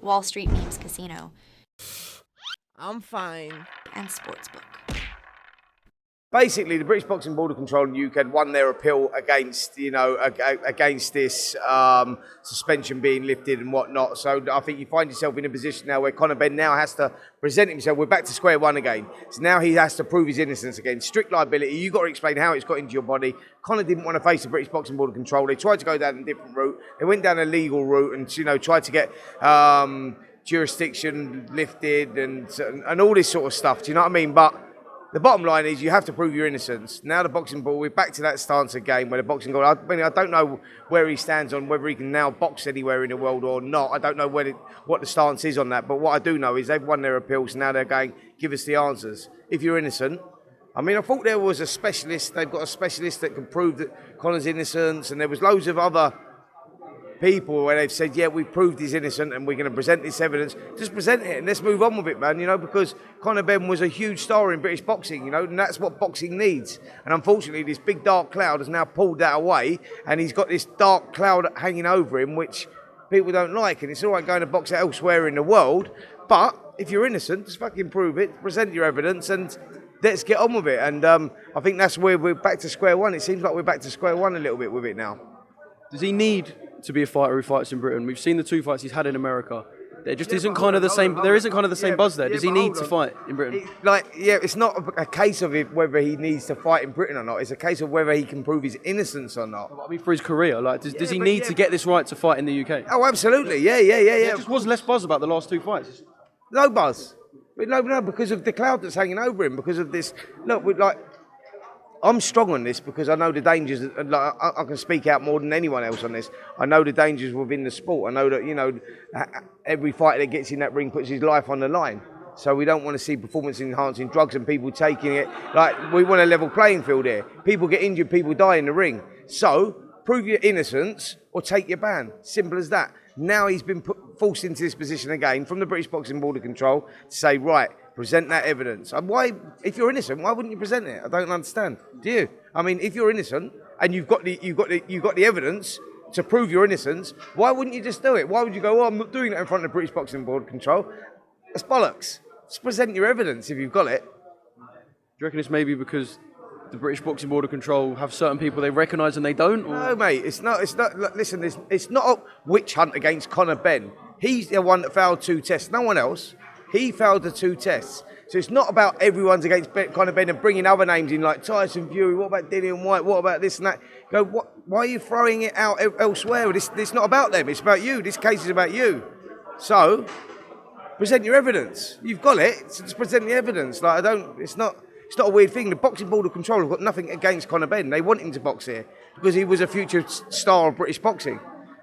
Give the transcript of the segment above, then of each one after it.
Wall Street Memes Casino, I'm fine. and Sportsbook. Basically, the British Boxing Board of Control in the UK had won their appeal against, against this suspension being lifted and whatnot. So I think you find yourself in a position now where Conor Benn now has to present himself. We're back to square one again. So now he has to prove his innocence again. Strict liability. You've got to explain how it's got into your body. Conor didn't want to face the British Boxing Board of Control. They tried to go down a different route. They went down a legal route and, tried to get jurisdiction lifted and all this sort of stuff. Do you know what I mean? But the bottom line is you have to prove your innocence. Now the boxing board, we're back to that stance again where the boxing board, I don't know where he stands on whether he can now box anywhere in the world or not. I don't know what the stance is on that. But what I do know is they've won their appeals. Now they're going, give us the answers. If you're innocent. I mean, I thought there was a specialist. They've got a specialist that can prove that Conor's innocence. And there was loads of other people where they've said, yeah, we've proved he's innocent and we're going to present this evidence. Just present it and let's move on with it, man, because Conor Benn was a huge star in British boxing, and that's what boxing needs. And unfortunately, this big dark cloud has now pulled that away and he's got this dark cloud hanging over him, which people don't like. And it's all right going to box elsewhere in the world, but if you're innocent, just fucking prove it, present your evidence and let's get on with it. And I think that's where we're back to square one. It seems like we're back to square one a little bit with it now. Does he need to be a fighter who fights in Britain? We've seen the two fights he's had in America. There just isn't kind of the same. There isn't kind of the same buzz there. Does he need to fight in Britain? It's not a case of whether he needs to fight in Britain or not. It's a case of whether he can prove his innocence or not. I mean, for his career, does he need to get this right to fight in the UK? Oh, absolutely. Yeah. There just was less buzz about the last two fights. No buzz. No, because of the cloud that's hanging over him. Because of this. Look, I'm strong on this because I know the dangers. I can speak out more than anyone else on this. I know the dangers within the sport. I know that every fighter that gets in that ring puts his life on the line. So we don't want to see performance-enhancing drugs and people taking it. We want a level playing field here. People get injured, people die in the ring. So prove your innocence or take your ban. Simple as that. Now he's been forced into this position again from the British Boxing Board of Control to say, right, present that evidence. And why, if you're innocent, why wouldn't you present it? I don't understand. Do you? I mean, if you're innocent and you've got the evidence to prove your innocence, why wouldn't you just do it? Why would you go, I'm not doing that in front of the British Boxing Board of Control? That's bollocks. Just present your evidence if you've got it. Do you reckon it's maybe because the British Boxing Board of Control have certain people they recognise and they don't? Or? No, mate, it's not. Listen, it's not a witch hunt against Conor Benn. He's the one that failed 2 tests. No one else. He failed the 2 tests. So it's not about everyone's against Conor Benn and bringing other names in like Tyson Fury, what about Dillian White, what about this and that. Why are you throwing it out elsewhere? It's not about them, it's about you. This case is about you. So, present your evidence. You've got it, so just present the evidence. It's not a weird thing. The Boxing Board of Control have got nothing against Conor Benn. They want him to box here because he was a future star of British boxing.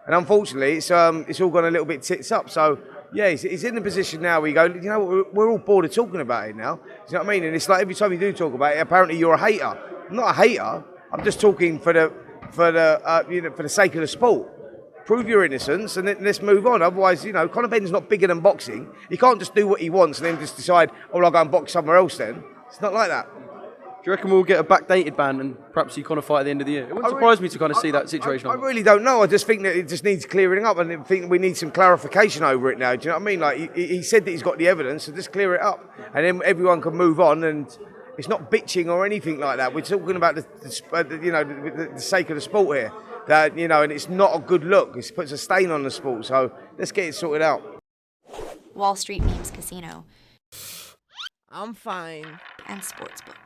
And unfortunately, it's all gone a little bit tits up. So, yeah, he's in the position now where you go, we're all bored of talking about it now. You know what I mean? And it's like every time you do talk about it, apparently you're a hater. I'm not a hater. I'm just talking for the sake of the sport. Prove your innocence and then let's move on. Otherwise, Conor Benn's not bigger than boxing. He can't just do what he wants and then just decide, I'll go and box somewhere else then. It's not like that. Do you reckon we'll get a backdated ban and perhaps you kind of fight at the end of the year? It wouldn't surprise me to kind of see that situation. I really don't know. I just think that it just needs clearing up and I think we need some clarification over it now. Do you know what I mean? He said that he's got the evidence, so just clear it up. And then everyone can move on and it's not bitching or anything like that. We're talking about the sake of the sport here. That, and it's not a good look. It puts a stain on the sport. So let's get it sorted out. Wall Street Memes Casino, I'm fine. and Sportsbook.